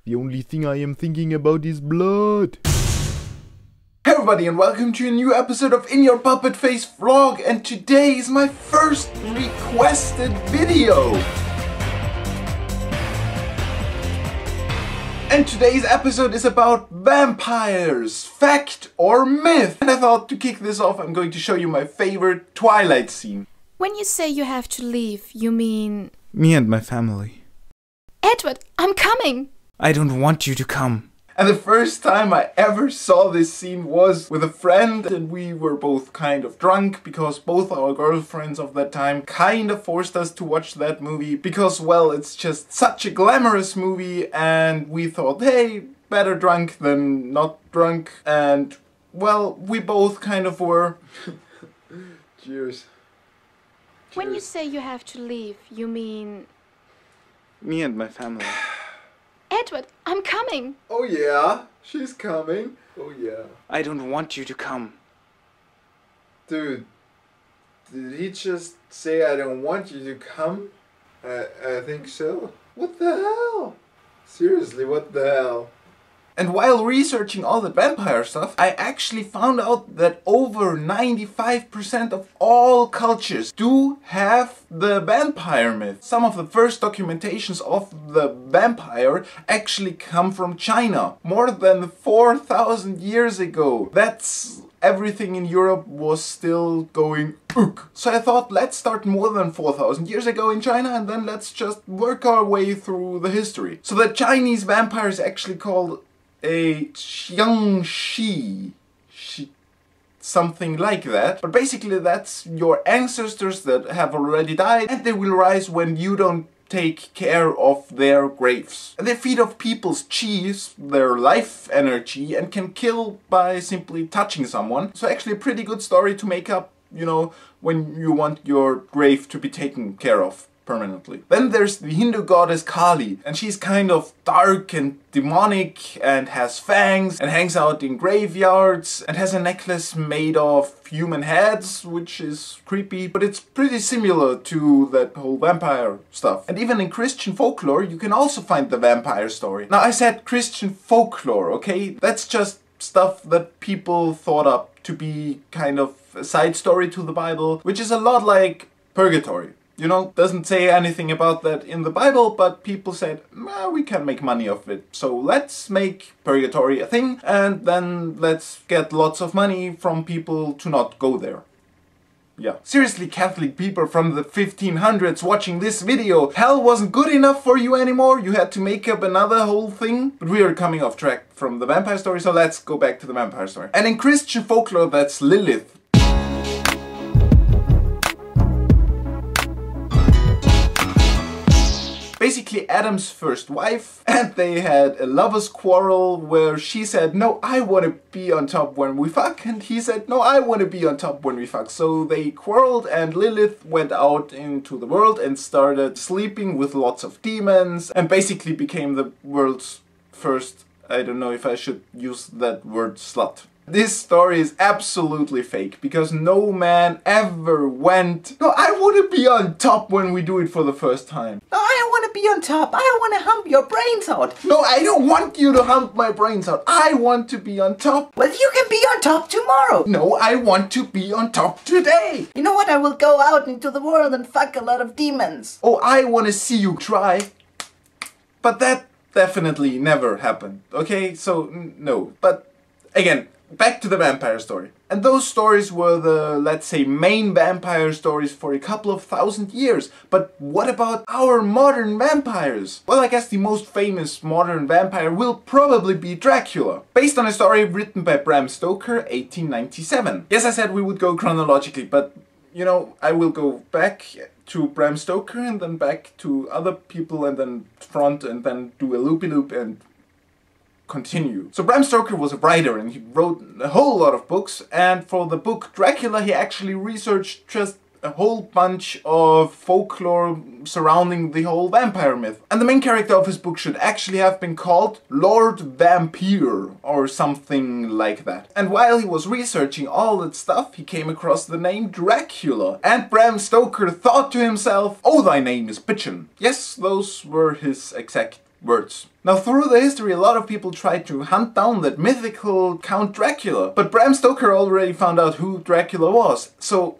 The only thing I am thinking about is blood. Hey everybody and welcome to a new episode of In Your Puppet Face vlog, and today is my first requested video. And today's episode is about vampires, fact or myth. And I thought to kick this off I'm going to show you my favorite Twilight scene. When you say you have to leave, you mean... Me and my family. Edward, I'm coming! I don't want you to come. And the first time I ever saw this scene was with a friend, and we were both kind of drunk because both our girlfriends of that time kind of forced us to watch that movie because, well, it's just such a glamorous movie, and we thought, hey, better drunk than not drunk, and, well, we both kind of were. Cheers. When you say you have to leave, you mean... Me and my family. Edward, I'm coming! Oh yeah, she's coming. Oh yeah. I don't want you to come. Dude, did he just say I don't want you to come? I think so. What the hell? Seriously, what the hell? And while researching all the vampire stuff, I actually found out that over 95% of all cultures do have the vampire myth. Some of the first documentations of the vampire actually come from China, more than 4,000 years ago. That's everything in Europe was still going ook. So I thought, let's start more than 4,000 years ago in China and then let's just work our way through the history. So the Chinese vampire is actually called a Xiangxi, something like that. But basically that's your ancestors that have already died, and they will rise when you don't take care of their graves. And they feed off people's chi, their life energy, and can kill by simply touching someone. So actually a pretty good story to make up, you know, when you want your grave to be taken care of permanently. Then there's the Hindu goddess Kali, and she's kind of dark and demonic and has fangs and hangs out in graveyards and has a necklace made of human heads, which is creepy, but it's pretty similar to that whole vampire stuff. And even in Christian folklore you can also find the vampire story. Now I said Christian folklore, okay? That's just stuff that people thought up to be kind of a side story to the Bible, which is a lot like purgatory. You know, doesn't say anything about that in the Bible, but people said, we can make money off it. So let's make purgatory a thing, and then let's get lots of money from people to not go there. Yeah. Seriously, Catholic people from the 1500s watching this video, hell wasn't good enough for you anymore? You had to make up another whole thing? But we are coming off track from the vampire story, so let's go back to the vampire story. And in Christian folklore, that's Lilith. Basically Adam's first wife, and they had a lover's quarrel where she said, no, I want to be on top when we fuck, and he said, no, I want to be on top when we fuck. So they quarreled, and Lilith went out into the world and started sleeping with lots of demons and basically became the world's first, I don't know if I should use that word, slut. This story is absolutely fake, because no man ever went, no, I want to be on top when we do it for the first time. No, I don't want to be on top. I want to hump your brains out. No, I don't want you to hump my brains out. I want to be on top. Well, you can be on top tomorrow. No, I want to be on top today. You know what? I will go out into the world and fuck a lot of demons. Oh, I want to see you try. But that definitely never happened. Okay, so no. But again, back to the vampire story. And those stories were the, let's say, main vampire stories for a couple of thousand years. But what about our modern vampires? Well, I guess the most famous modern vampire will probably be Dracula, based on a story written by Bram Stoker, 1897. Yes, I said we would go chronologically, but, you know, I will go back to Bram Stoker and then back to other people and then front and then do a loopy-loop and continue. So Bram Stoker was a writer and he wrote a whole lot of books, and for the book Dracula he actually researched just a whole bunch of folklore surrounding the whole vampire myth. And the main character of his book should actually have been called Lord Vampire or something like that. And while he was researching all that stuff, he came across the name Dracula. And Bram Stoker thought to himself, oh, thy name is bitchin'. Yes, those were his exact words. Now, through the history, a lot of people tried to hunt down that mythical Count Dracula, but Bram Stoker already found out who Dracula was. So,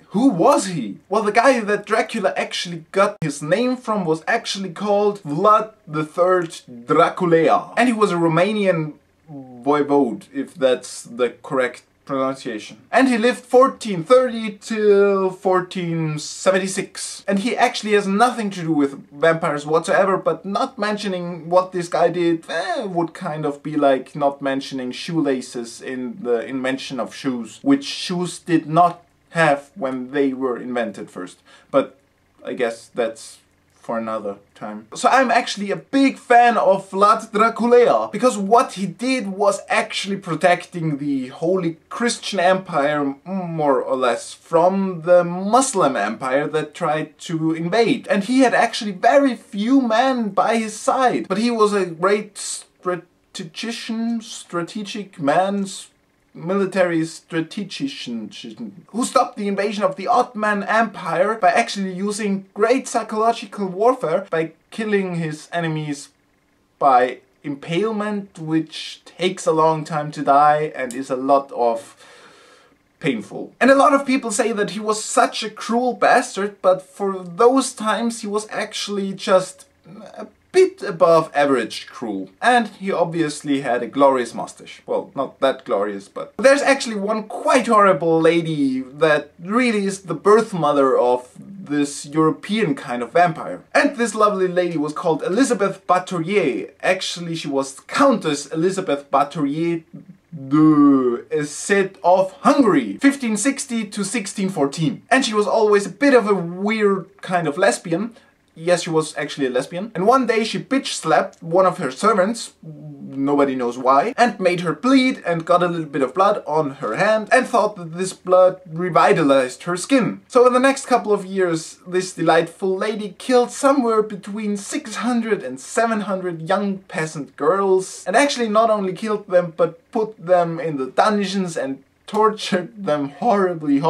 who was he? Well, the guy that Dracula actually got his name from was actually called Vlad III Draculea. And he was a Romanian voivode, if that's the correct pronunciation. And he lived 1430 till 1476. And he actually has nothing to do with vampires whatsoever, but not mentioning what this guy did would kind of be like not mentioning shoelaces in the invention of shoes, which shoes did not have when they were invented first. But I guess that's for another time. So I'm actually a big fan of Vlad Draculea, because what he did was actually protecting the Holy Christian Empire, more or less, from the Muslim Empire that tried to invade. And he had actually very few men by his side, but he was a great strategic man, military strategician who stopped the invasion of the Ottoman Empire by actually using great psychological warfare by killing his enemies by impalement, which takes a long time to die and is a lot of painful. And a lot of people say that he was such a cruel bastard, but for those times he was actually just a bit above average cruel. And he obviously had a glorious mustache. Well, not that glorious, but there's actually one quite horrible lady that really is the birth mother of this European kind of vampire. And this lovely lady was called Elizabeth Bathory. Actually, she was Countess Elizabeth Bathory de Essed of Hungary, 1560 to 1614. And she was always a bit of a weird kind of lesbian. Yes, she was actually a lesbian. And one day she bitch slapped one of her servants, nobody knows why, and made her bleed and got a little bit of blood on her hand and thought that this blood revitalized her skin. So in the next couple of years, this delightful lady killed somewhere between 600 and 700 young peasant girls, and actually not only killed them but put them in the dungeons and tortured them horribly,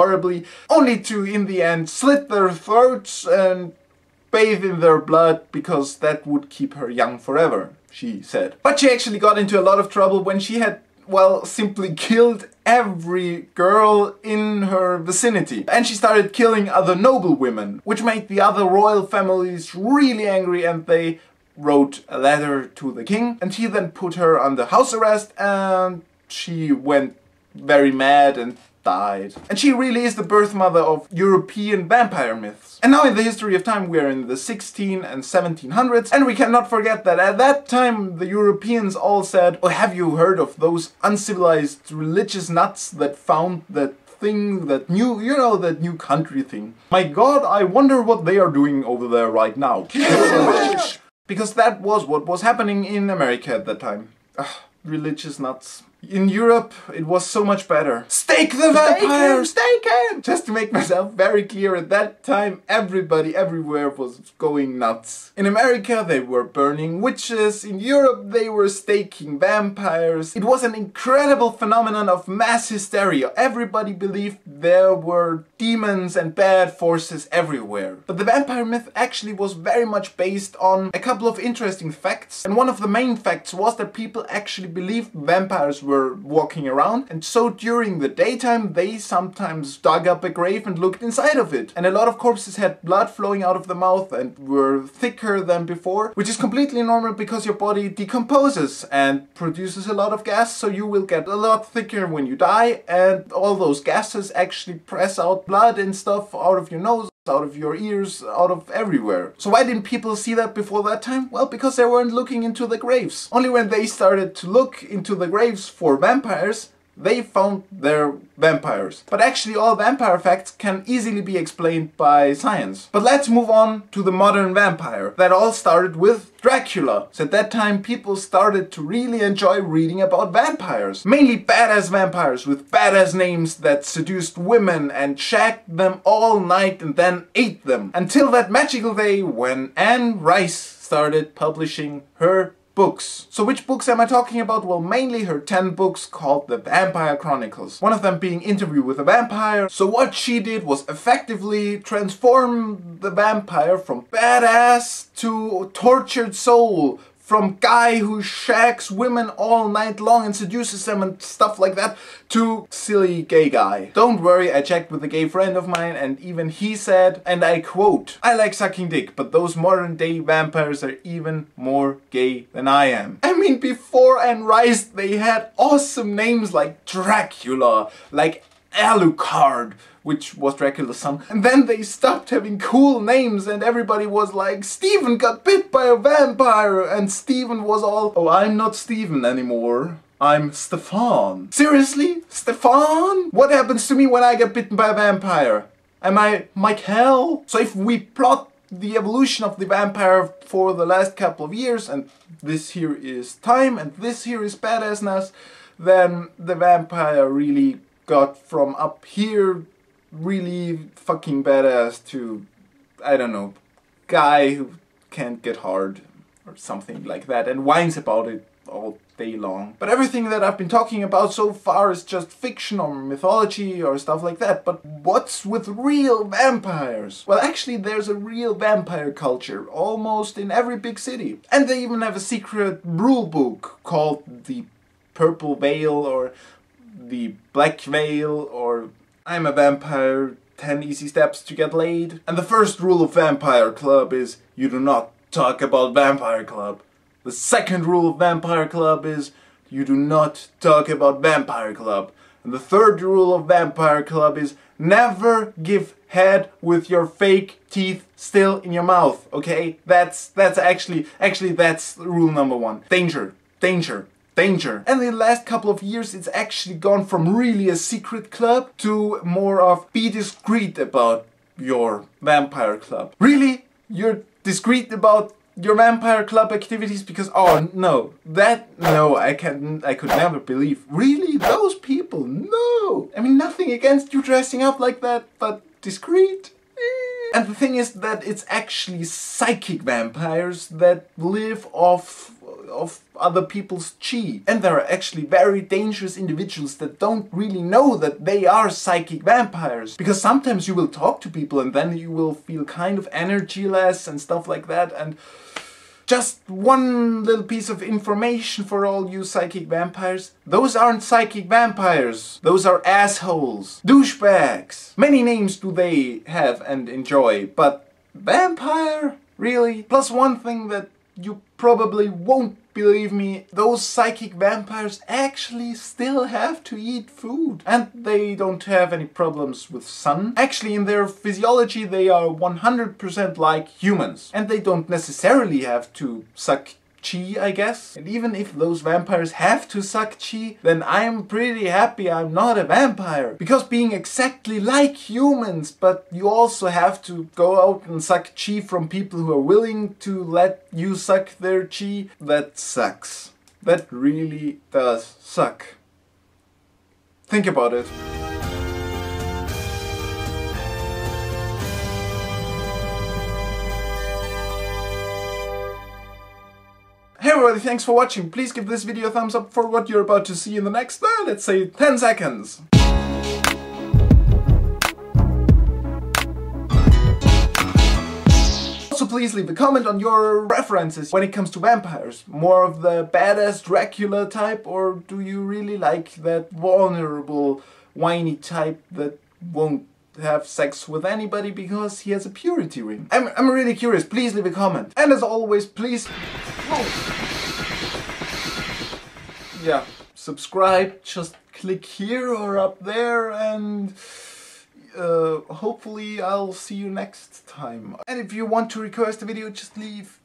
only to in the end slit their throats and bathe in their blood, because that would keep her young forever, she said. But she actually got into a lot of trouble when she had, well, simply killed every girl in her vicinity. And she started killing other noble women, which made the other royal families really angry, and they wrote a letter to the king, and he then put her under house arrest, and she went very mad and died. And she really is the birth mother of European vampire myths. And now in the history of time we are in the 16 and 1700s, and we cannot forget that at that time the Europeans all said, oh, have you heard of those uncivilized religious nuts that found that thing, that new, you know, that new country thing? My god, I wonder what they are doing over there right now. Because that was what was happening in America at that time. Ugh, religious nuts. In Europe, it was so much better. Stake the vampire! Stake him! Just to make myself very clear, at that time, everybody everywhere was going nuts. In America, they were burning witches. In Europe, they were staking vampires. It was an incredible phenomenon of mass hysteria. Everybody believed there were demons and bad forces everywhere. But the vampire myth actually was very much based on a couple of interesting facts. And one of the main facts was that people actually believed vampires were walking around, and so during the daytime they sometimes dug up a grave and looked inside of it. And a lot of corpses had blood flowing out of the mouth and were thicker than before, which is completely normal because your body decomposes and produces a lot of gas, so you will get a lot thicker when you die, and all those gases actually press out blood and stuff out of your nose, out of your ears, out of everywhere. So why didn't people see that before that time? Well, because they weren't looking into the graves. Only when they started to look into the graves for vampires, they found their vampires. But actually all vampire facts can easily be explained by science. But let's move on to the modern vampire. That all started with Dracula. So at that time people started to really enjoy reading about vampires. Mainly badass vampires with badass names that seduced women and shagged them all night and then ate them. Until that magical day when Anne Rice started publishing her books. So which books am I talking about? Well, mainly her 10 books called The Vampire Chronicles. One of them being Interview with a Vampire. So what she did was effectively transform the vampire from badass to tortured soul, from guy who shags women all night long and seduces them and stuff like that, to silly gay guy. Don't worry, I checked with a gay friend of mine and even he said, and I quote, "I like sucking dick, but those modern day vampires are even more gay than I am." I mean, before Anne Rice they had awesome names like Dracula, like Alucard, which was Dracula's son, and then they stopped having cool names and everybody was like, "Stephen got bit by a vampire," and Stephen was all, "Oh, I'm not Stephen anymore. I'm Stefan." Seriously? Stefan? What happens to me when I get bitten by a vampire? Am I Michael? So if we plot the evolution of the vampire for the last couple of years, and this here is time and this here is badassness, then the vampire really got from up here really fucking badass to, I don't know, guy who can't get hard or something like that and whines about it all day long. But everything that I've been talking about so far is just fiction or mythology or stuff like that. But what's with real vampires? Well, actually there's a real vampire culture almost in every big city. And they even have a secret rule book called the Purple Veil or the Black Veil or I'm a Vampire, 10 Easy Steps to Get Laid. And the first rule of Vampire Club is you do not talk about Vampire Club. The second rule of Vampire Club is you do not talk about Vampire Club. And the third rule of Vampire Club is never give head with your fake teeth still in your mouth, okay? That's actually that's rule number 1. Danger, danger, danger. And in the last couple of years it's actually gone from really a secret club to more of be discreet about your vampire club. Really? You're discreet about your vampire club activities? Because oh no, I could never believe. Really? Those people? No! I mean, nothing against you dressing up like that, but discreet? And the thing is that it's actually psychic vampires that live off other people's chi. And there are actually very dangerous individuals that don't really know that they are psychic vampires. Because sometimes you will talk to people and then you will feel kind of energyless and stuff like that. And just one little piece of information for all you psychic vampires. Those aren't psychic vampires. Those are assholes. Douchebags. Many names do they have and enjoy, but vampire? Really? Plus one thing that you probably won't believe me, those psychic vampires actually still have to eat food. And they don't have any problems with sun. Actually, in their physiology they are 100% like humans. And they don't necessarily have to suck chi, I guess. And even if those vampires have to suck chi, then I'm pretty happy I'm not a vampire. Because being exactly like humans, but you also have to go out and suck chi from people who are willing to let you suck their chi, that sucks. That really does suck. Think about it. Hey everybody, thanks for watching. Please give this video a thumbs up for what you're about to see in the next, let's say 10 seconds. Also please leave a comment on your preferences when it comes to vampires. More of the badass Dracula type, or do you really like that vulnerable, whiny type that won't have sex with anybody because he has a purity ring? I'm really curious. Please leave a comment. And as always, please... yeah, subscribe, just click here or up there, and hopefully I'll see you next time. And if you want to request a video, just leave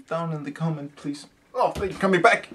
down in the comment, please. Oh, thank you for coming back.